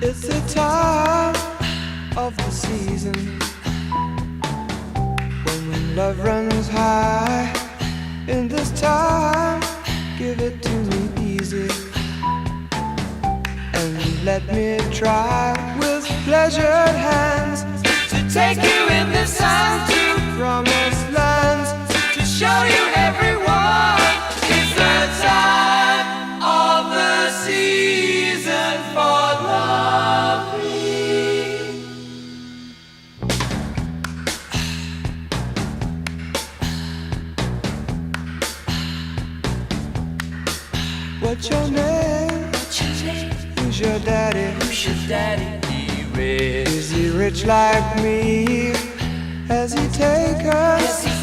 It's the time of the season when love runs high. In this time, give it to me easy and let me try with pleasured hands to take you in the sun to promised lands, to show you everyone. It's the time of the season for loving. What's your name? Who's your daddy? Is he rich like me? Has he taken